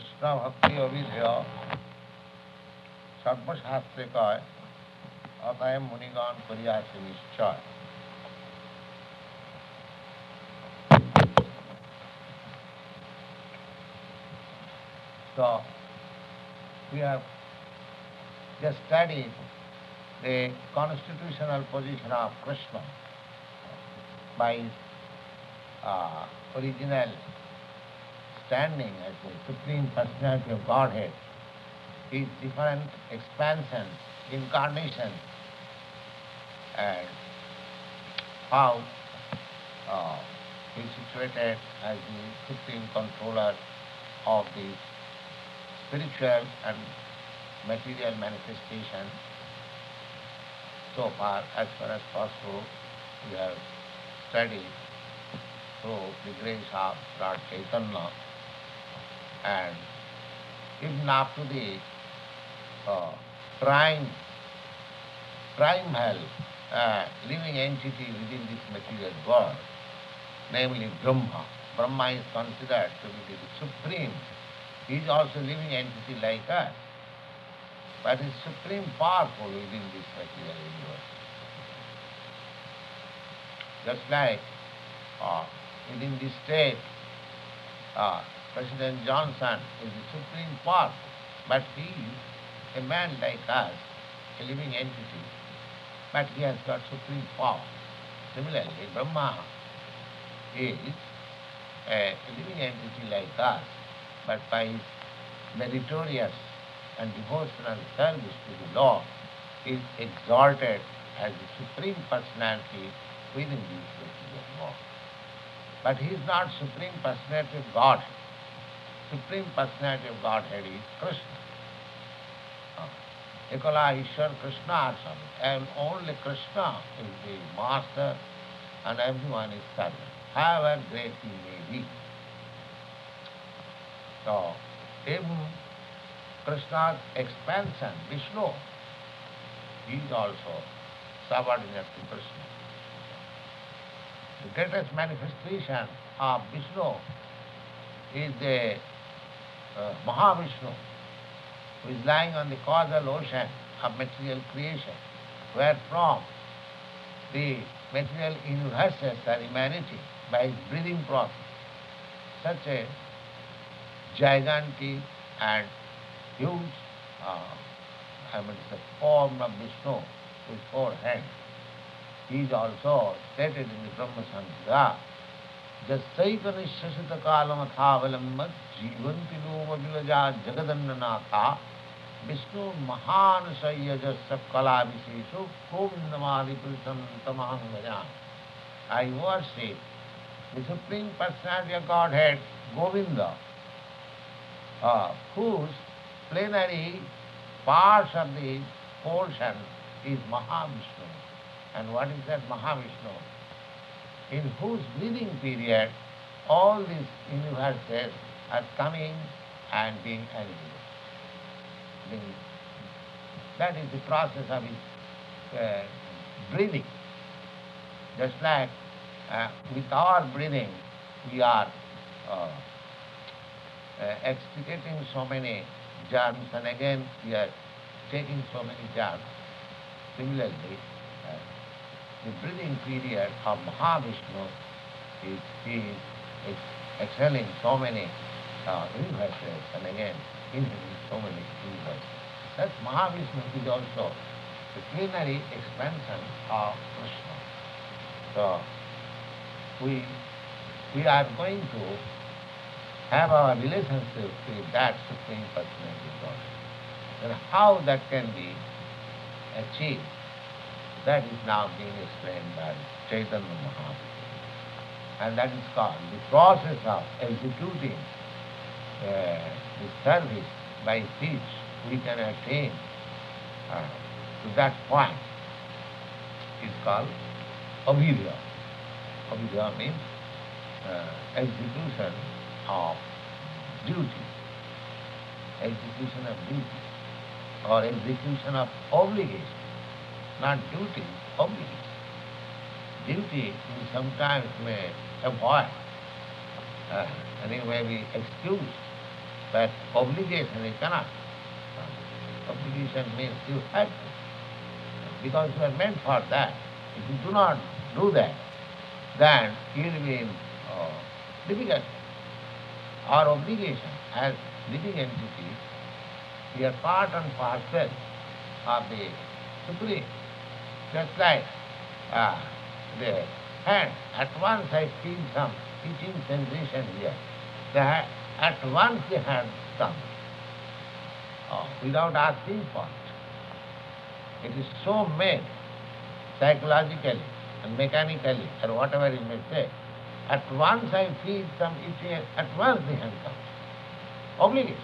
কৃষ্ণ ভক্তি অভিধেয় সর্বশাস্ত্রে কয়, অতএব মুনিগণ করিয়াছে নিশ্চয়। So, we have just studied the constitutional position of Krishna by his original standing as the Supreme Personality of Godhead, his different expansions, incarnations, and how he is situated as the Supreme Controller of the spiritual and material manifestation. So far as possible, we have studied through the grace of Lord Chaitanya, and even up to the primal living entity within this material world, namely Brahma. Brahma is considered to be the supreme. He is also a living entity like us, but is supreme powerful within this material universe. Just like within this state, President Johnson is the supreme powerful, but he is a man like us, a living entity, but he has got supreme power. Similarly, Brahma is a living entity like us, but by his meritorious and devotional service to the Lord, is exalted as the Supreme Personality within this material world. But he is not Supreme Personality of Godhead. Supreme Personality of Godhead is Krishna. Ekala Ishwar Krishna Arsan, and only Krishna is the master and everyone is servant, however great he may be. So, even Krishna's expansion, Vishnu, he is also subordinate to Krishna. The greatest manifestation of Vishnu is the Mahavishnu, who is lying on the causal ocean of material creation, wherefrom the material universes are emanating by his breathing process. Such a gigantic and huge, the form of Vishnu with 4 hands. He is also stated in the Brahma Samhita, Jasaikanishyasita kalamathavalambhat jivanti loma vilaja jagadannanatha Vishnu mahanasayajasya kalaviseshu govindamadi purusham tamaham bhajan. I worship the Supreme Personality of Godhead, Govinda, whose plenary parts of the portion is Mahavishnu. And what is that Mahavishnu? In whose breathing period all these universes are coming and being animated. That is the process of his breathing. Just like with our breathing, we are extricating so many germs, and again we are taking so many germs. Similarly, the breathing period of Mahavishnu is he is exhaling so many universes and again inhaling so many universes. That Mahavishnu is also the plenary expansion of Krishna. So we are going to have our relationship with that Supreme Personality of God. And how that can be achieved, that is now being explained by Chaitanya Mahaprabhu. And that is called the process of executing the service by which we can attain to that point is called abhidya. Abhidya means execution of duty, execution of duty, or execution of obligation. Not duty, obligation. Duty we sometimes may avoid, and it may be excused, But obligation you cannot. Obligation means you have to, because you are meant for that. If you do not do that, then you will be in difficulty. Our obligation as living entities, we are part and parcel of the Supreme. Just like the hand, at once I feel some itching sensation here. At once the hand comes, without asking for it. It is so made psychologically and mechanically, or whatever you may say. At once I feel some itching, at once the hand comes. Obligation.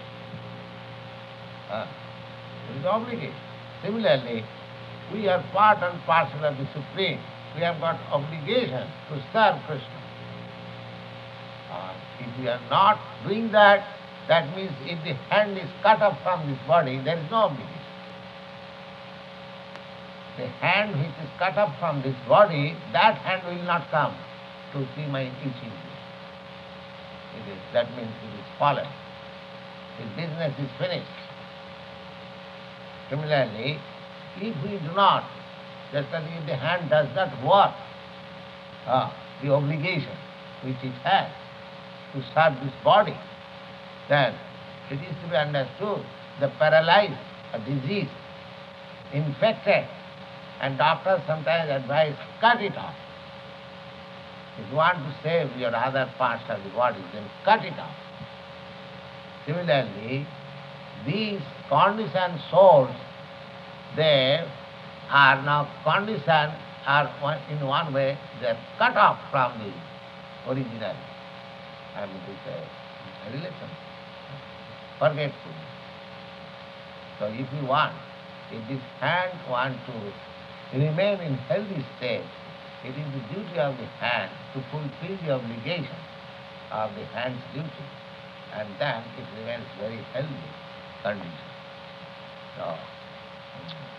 It is obligation. Similarly, we are part and parcel of the Supreme. We have got obligation to serve Krishna. If we are not doing that, that means if the hand is cut off from this body, there is no obligation. The hand which is cut off from this body, that hand will not come to see my itching. That means it is fallen. His business is finished. Similarly, if we do not, just as if the hand does not work, the obligation which it has to serve this body, then it is to be understood the paralyzed, a disease, infected, and doctors sometimes advise cut it off. If you want to save your other parts of the body, then cut it off. Similarly, these conditioned souls, they are now conditioned, are in one way, they are cut off from the original, relation, forgetfulness. So if you want, if this hand wants to remain in healthy state, it is the duty of the hand to fulfill the obligation of the hand's duty, and then it remains very healthy condition. So,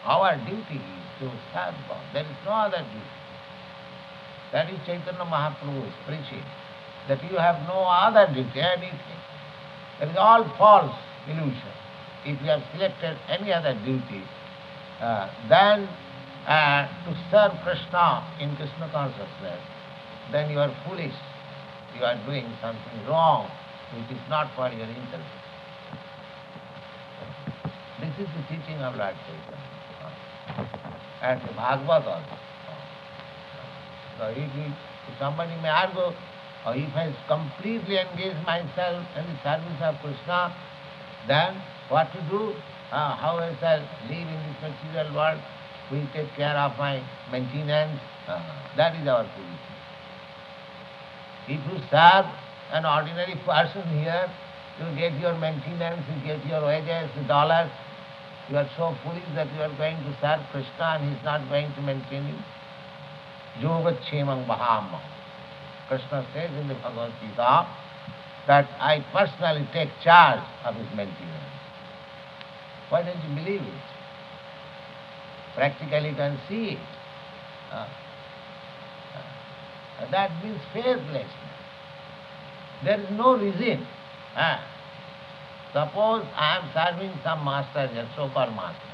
our duty is to serve God. There is no other duty. That is Chaitanya Mahaprabhu's preaching, that you have no other duty, anything. That is all false illusion. If you have selected any other duty, then to serve Krishna in Krishna consciousness, then you are foolish. You are doing something wrong, which is not for your interest. This is the teaching of Lord Chaitanya. And the Bhagavad also. So if somebody may argue, if I completely engage myself in the service of Krishna, then what to do? How I shall live in this material world? We take care of my maintenance. That is our position. If you serve an ordinary person here, you get your maintenance, you get your wages, dollars. You are so foolish that you are going to serve Krishna and he is not going to maintain you. Yogachemang Bahama. Krishna says in the Bhagavad Gita that I personally take charge of his maintenance. Why don't you believe it? Practically you can see it. That means faithlessness. There is no reason. Suppose I am serving some master here, so-called master,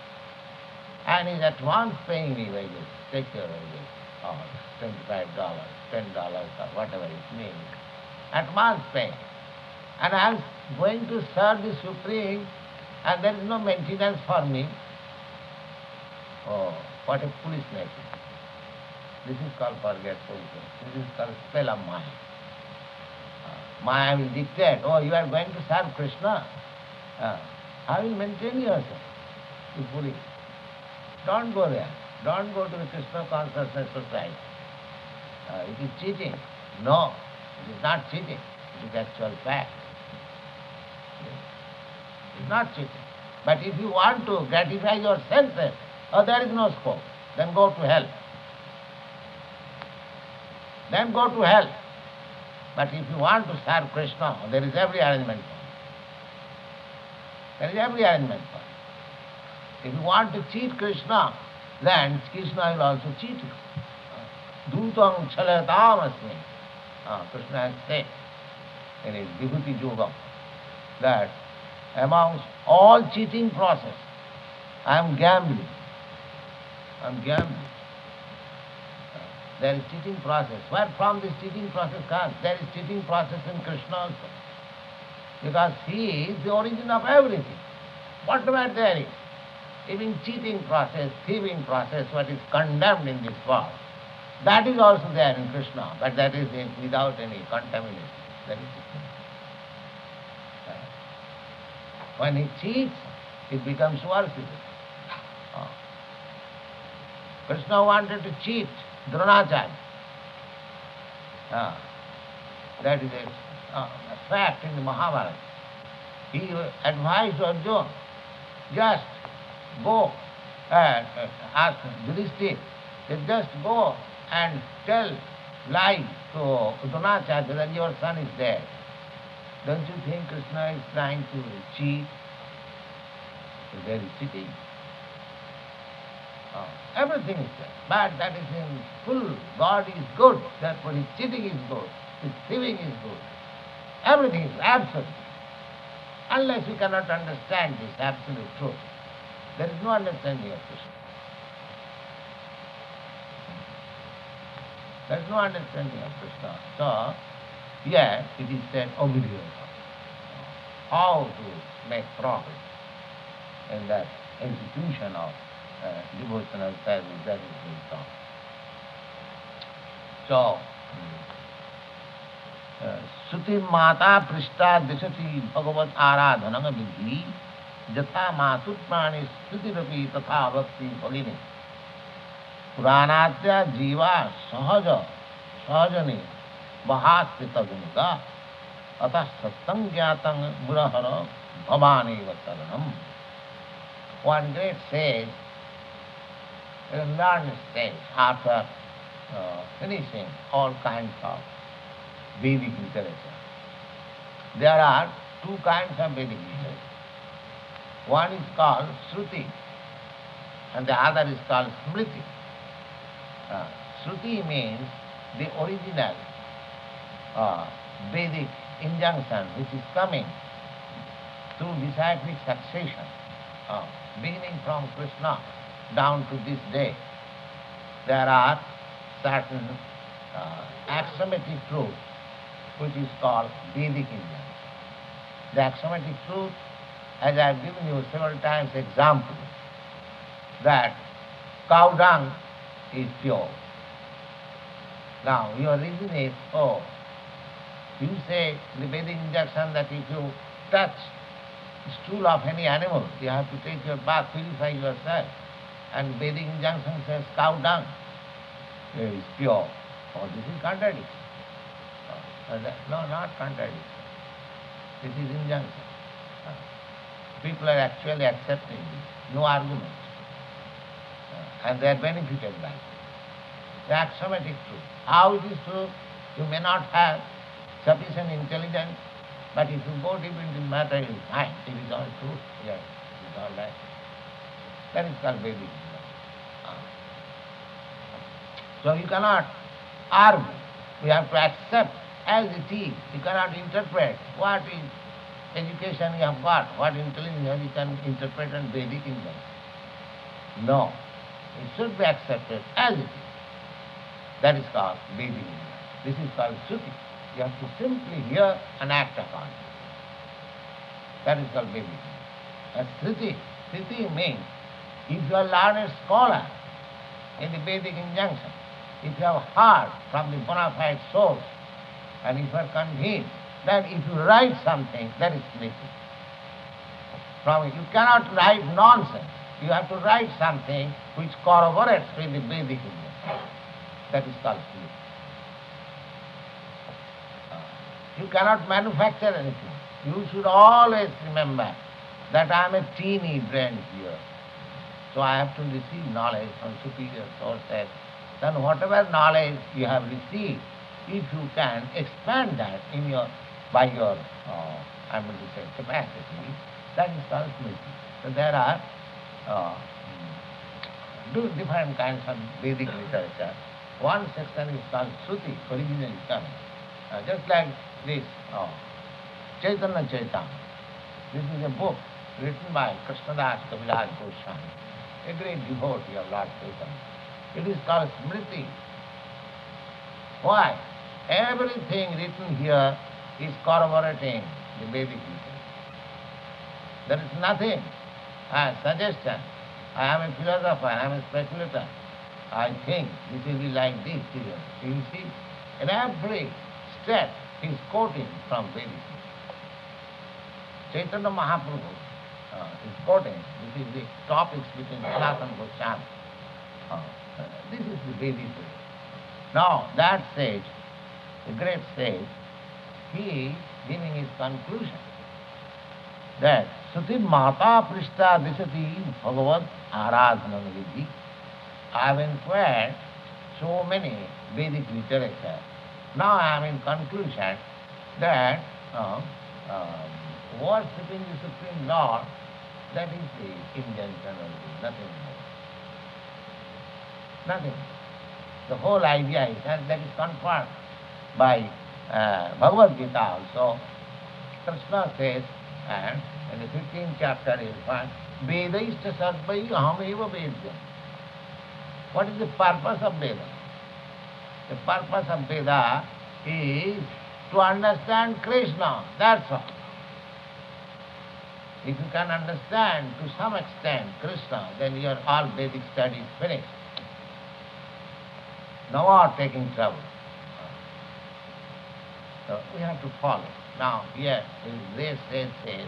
and he is at once paying me wages, take your wages, or $25, $10, or whatever it means, at once paying. And I am going to serve the Supreme, and there is no maintenance for me. Oh, what a foolishness. This is called forgetfulness. This is called spell of Maya. Maya will dictate, you are going to serve Krishna. How will you maintain yourself? You foolish. Don't go there. Don't go to the Krishna Consciousness Society. It is cheating. No, it is not cheating. It is actual fact. It is not cheating. But if you want to gratify your senses, there is no scope. Then go to hell. Then go to hell. But if you want to serve Krishna, there is every arrangement for it. There is every arrangement for it. If you want to cheat Krishna, then Krishna will also cheat you. Dutang chalatam asmi. Krishna has said in his Vibhuti Yogam that amongst all cheating process. I am gambling. I am gambling. There is cheating process. Where from this cheating process comes? There is cheating process in Krishna also. Because he is the origin of everything. Whatever there is, even cheating process, thieving process, what is condemned in this world, that is also there in Krishna, but that is without any contamination. That is it. When he cheats, it becomes worshipful. Krishna wanted to cheat Dronacharya. That is a fact in the Mahabharata. He advised Arjuna, just go and ask Yudhishthira, just go and tell lie to Dronacharya that your son is dead. Don't you think Krishna is trying to cheat? There is cheating. Everything is there. But that is in full. God is good, therefore his cheating is good, his thieving is good. Everything is absolute. Unless we cannot understand this absolute truth, there is no understanding of Krishna. There is no understanding of Krishna. So, here it is said obedience. How to make profit in that execution of devotional service, that is being taught. So, Suti Mata Prishta Dishati Bhagavat Aradhananga Vidhi Jata Matut Prani Stuti Rapi Tatha Bhakti Bhagini Puranatya Jiva Sahajani Bahasthita Gunika Atah Sattang Gyatang Murahara Bhavani Vataranam. One great sage, a learned sage, after finishing all kinds of Vedic literature. There are two kinds of Vedic literature. One is called Shruti and the other is called Smriti. Shruti means the original Vedic injunction which is coming through disciplic succession, beginning from Krishna down to this day. There are certain axiomatic truths which is called Vedic injunction. The axiomatic truth, as I have given you several times example, that cow dung is pure. Now your reason is, you say the Vedic injunction that if you touch stool of any animal, you have to take your bath, purify yourself. And Vedic injunction says cow dung is pure. This is contradiction. No, not contradiction. This is injunction. People are actually accepting this. No argument. And they are benefited by it. The axiomatic truth. How it is true? You may not have sufficient intelligence, but if you go deep into the matter, you will find it is all true. Yes, it is all right. That is called Vedic. So you cannot argue. You have to accept as it is. You cannot interpret what is education you have got, what intelligence you can interpret and Vedic injunction. No. It should be accepted as it is. That is called Vedic injunction. This is called Shruti. You have to simply hear and act upon it. That is called Vedic injunction. And Shruti means if you are a learned scholar in the Vedic injunction, if you have heard from the bona fide source, and if you are convinced, then if you write something, that is Smriti. You cannot write nonsense. You have to write something which corroborates with the Vedic injunction. That is called Smriti. You cannot manufacture anything. You should always remember that I am a teeny brain here. So I have to receive knowledge from superior sources. Then whatever knowledge you have received, if you can expand that by your capacity, that is called Smriti. So there are different kinds of Vedic literature. One section is called Shruti, originally coming. Just like this Chaitanya Charitamrita. This is a book written by Krishnadas Kaviraj Goswami, a great devotee of Lord Chaitanya. It is called Smriti. Why? Everything written here is corroborating the Vedic teaching. There is nothing. Suggestion. I am a philosopher, I am a speculator. I think this will be like this. You see, in every step he is quoting from Vedic. Chaitanya Mahaprabhu is quoting. This is the topics between Sanatana Goswami. This is the Vedic way. Now, that sage, the great sage, he is giving his conclusion that Suti Mata Prishta Disati Bhagavad Aradhana Vidhi. I have inquired so many Vedic literature. Now I am in conclusion that worshipping the Supreme Lord, that is the intention only, nothing more. Nothing. The whole idea is, and that is confirmed by Bhagavad Gita also. Krishna says, and in the 15th chapter is one, Vedaishta sarvai ahameva vedyam. What is the purpose of Veda? The purpose of Veda is to understand Krishna, that's all. If you can understand to some extent Krishna, then your all Vedic study is finished. No more taking trouble. So we have to follow. Now here, this says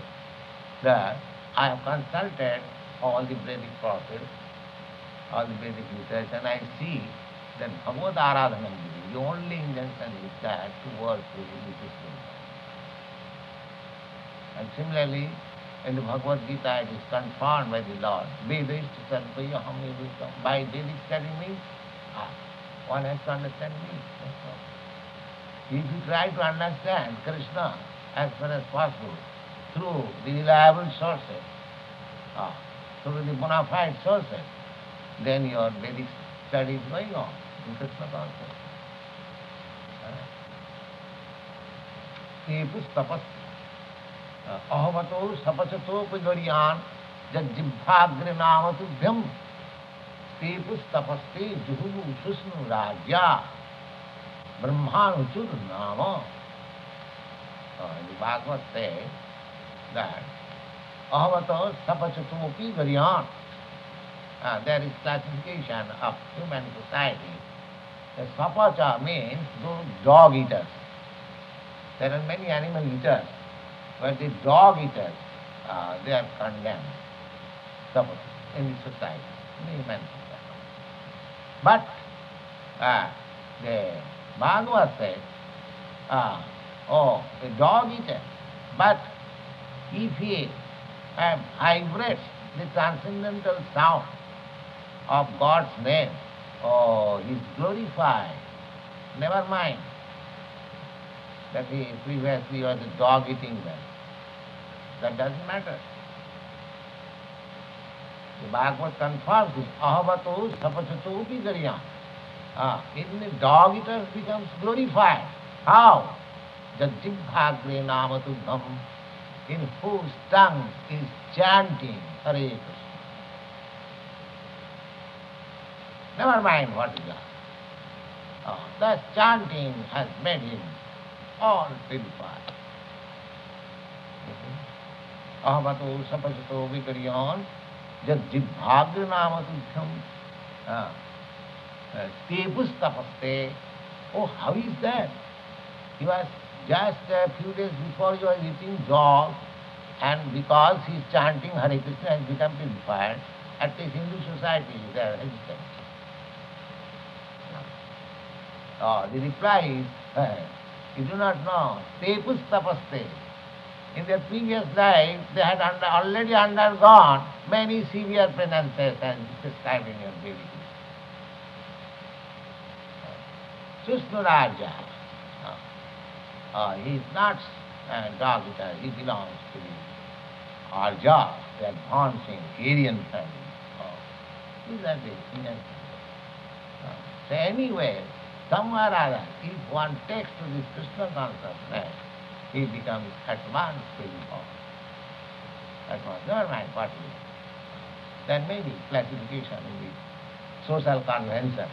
that I have consulted all the Vedic prophets, all the Vedic literature, and I see that Bhagavad Aradhana, the only intention is that to worship the Supreme Lord. And similarly, in the Bhagavad Gita it is confirmed by the Lord. Vedishta sarvaya hamevita. By Vedic study means, one has to understand me. That's all. If you try to understand Krishna as far as possible through the reliable sources, through the bona fide sources, then your Vedic study is going on in Krishna consciousness. Epus tapas ahavato sapachato pigariyan jajjibhagre namatubhyam Stepus tapaste juhubu susnu rajya brahmanuchur nama. The Bhagavad says that ahavato sapachato pigariyan. There is classification of human society. The sapacha means those dog eaters. There are many animal eaters, but the dog eaters, they are condemned in the society, in the human society. But the Bhagavad says, a dog eater, but if he vibrates the transcendental sound of God's name, he is glorified. Never mind that he previously was a dog eating them. That doesn't matter. The Bhagavad confirms this. Ahavato sapachato pigariyan. Even the dog eater becomes glorified. How? Jajjibhagre namatubham, in whose tongue is chanting Hare Krishna. Never mind what is that. That chanting has made him all purified. Ahavato sapachato vikariyan jajjibhagre namatubhyam stepus tapaste. Oh, how is that? He was just a few days before he was eating dog, and because he is chanting Hare Krishna has become purified. At least Hindu society they are hesitant. The reply is, you do not know. Stepus tapaste. In their previous life, they had already undergone many severe penances as described in your Vedic. Susnu Raja. He is not a dog eater, he belongs to the Arja, the advancing Aryan family. These are the Indian. So anyway, somewhere or other, if one takes to this Krishna consciousness, he becomes advanced spiritual. That was never mind what it is. There may be classification in the social convention.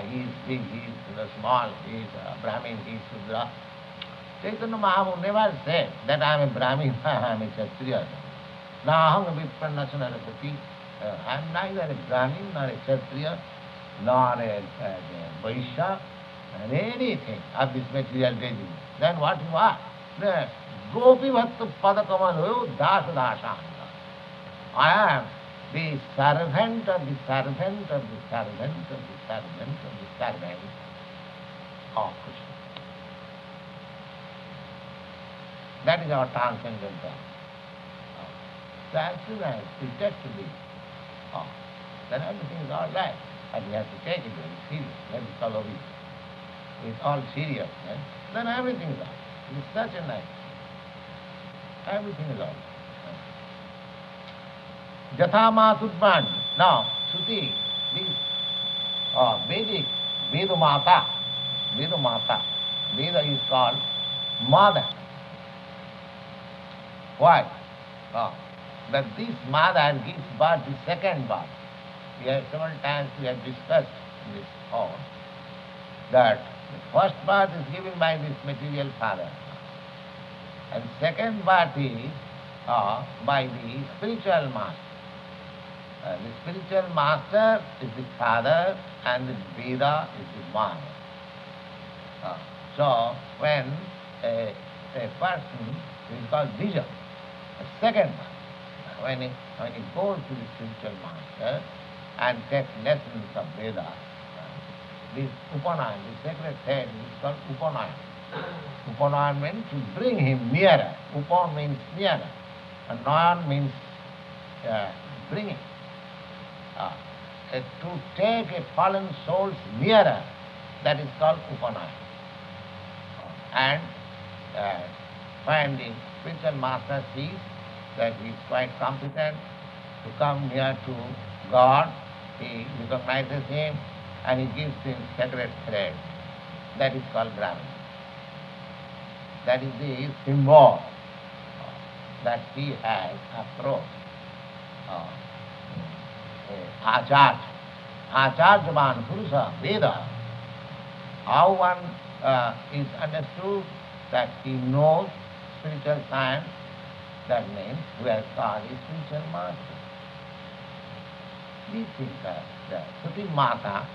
He is big, he is small, he is Brahmin, he is Shudra. Chaitanya Mahaprabhu never said that I am a Brahmin, I am a Kshatriya. Naham vipanna sunarapati. I am neither a Brahmin nor a Kshatriya nor a Vaishya and anything of this material regime. Then what you are? The Gopi Bhattu Padakamalu Das Dasanta. I am the servant of the servant of the servant of the servant of the servant of Krishna. That is our transcendental. So as soon as we get to this, then everything is all right. And we have to take it very serious. Let us follow it with all seriousness. Then everything is all right. It is such a nice. Everything is all right. Jathama Tudman. Now, Shruti, this Vedic, Vedamata, Veda is called mother. Why? That this mother gives birth the second birth. We have several times we have discussed in this hall that the first birth is given by this material father, and second birth is by the spiritual master. The spiritual master is the father and the Veda is the mother. So when a person is called Bija, a second birth, when he goes to the spiritual master and takes lessons of Veda, this Upanayan, the sacred thread is called Upanayan. Upanayan means to bring him nearer. Upan means nearer, and Nayan means bringing. To take a fallen soul nearer, that is called Upanayan. And when the spiritual master sees that he is quite competent to come near to God, he recognizes him and he gives him sacred thread. That is called Brahman. That is the symbol that he has approached. Acharya. Acharyavan Purusa, Veda. How one is understood that he knows spiritual science, that means who has got a spiritual master. These things are there. Suti Mata,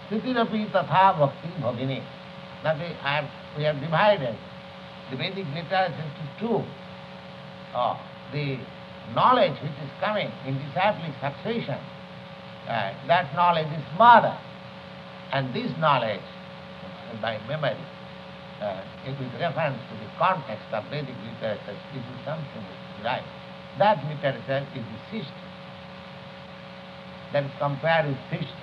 Sthitirapi Tatha Bhakti Bhagini. Now we have divided the Vedic literature into two. The knowledge which is coming in disciplic succession, that knowledge is mother. And this knowledge, by memory, with reference to the context of Vedic literature, this is something which is right. That literature is the sister. That is compared with sister.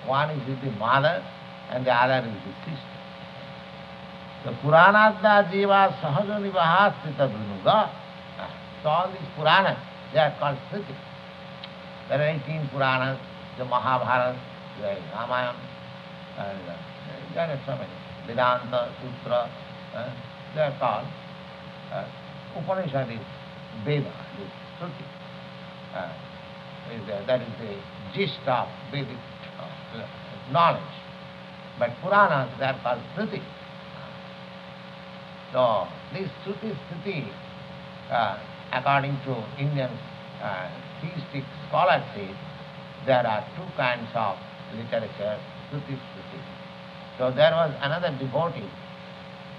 One is with the mother and the other is the sister. The Puranadna Jiva Sahaja Nivahasthita Dhunuga. So all these Puranas, they are called Smriti. There are 18 Puranas, the Mahabharata, the Ramayana, and there are so many. Vedanta, Sutra, they are called Upanishad is Veda, is Shruti. That is the gist of Vedic knowledge. But Puranas, they are called Smriti. So this Shruti Smriti, according to Indian theistic scholarship, there are two kinds of literature, Shruti Smriti. So there was another devotee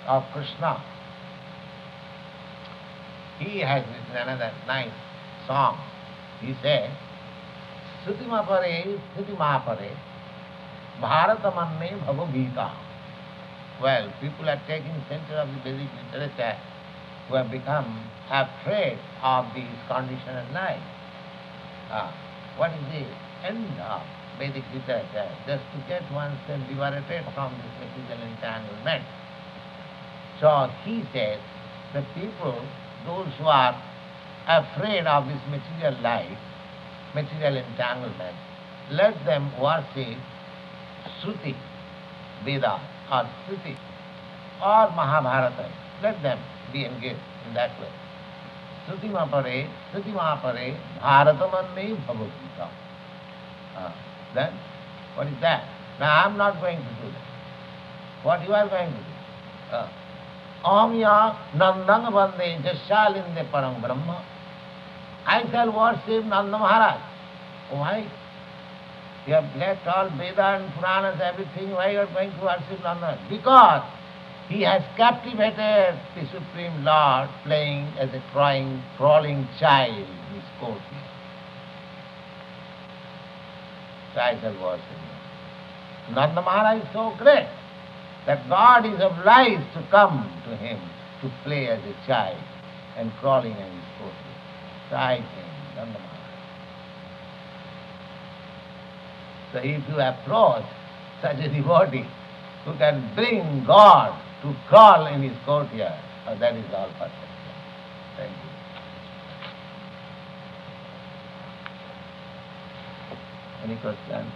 of Krishna. He has written another nice song. He said, Shruti Mapare, Shruti Mapare, Bharatamanne Bhavo Gita. Well, people are taking center of the Vedic literature who have become afraid of this conditional life. What is the end of Vedic literature? Just to get oneself liberated from this material entanglement. So he says, the people, those who are afraid of this material life, material entanglement, let them worship Shruti, Veda, or Shruti, or Mahabharata. Let them be engaged in that way. Shrutimapare, Bharatamanne Bhavagita. Then, what is that? Now I am not going to do that. What you are going to do? Amya Nandang Bande Jashalinde Param Brahma. I shall worship Nanda Maharaj. Why? You have left all Veda and Puranas, everything. Why you are going to worship Nanda? Because he has captivated the Supreme Lord playing as a crawling child in his court. So I shall worship him. Nanda Maharaj is so great that God is obliged to come to him to play as a child and crawling in his court. So I think Nanda Maharaj. So if you approach such a devotee who can bring God to crawl in his courtyard, that is all perfect. Thank you. Any questions?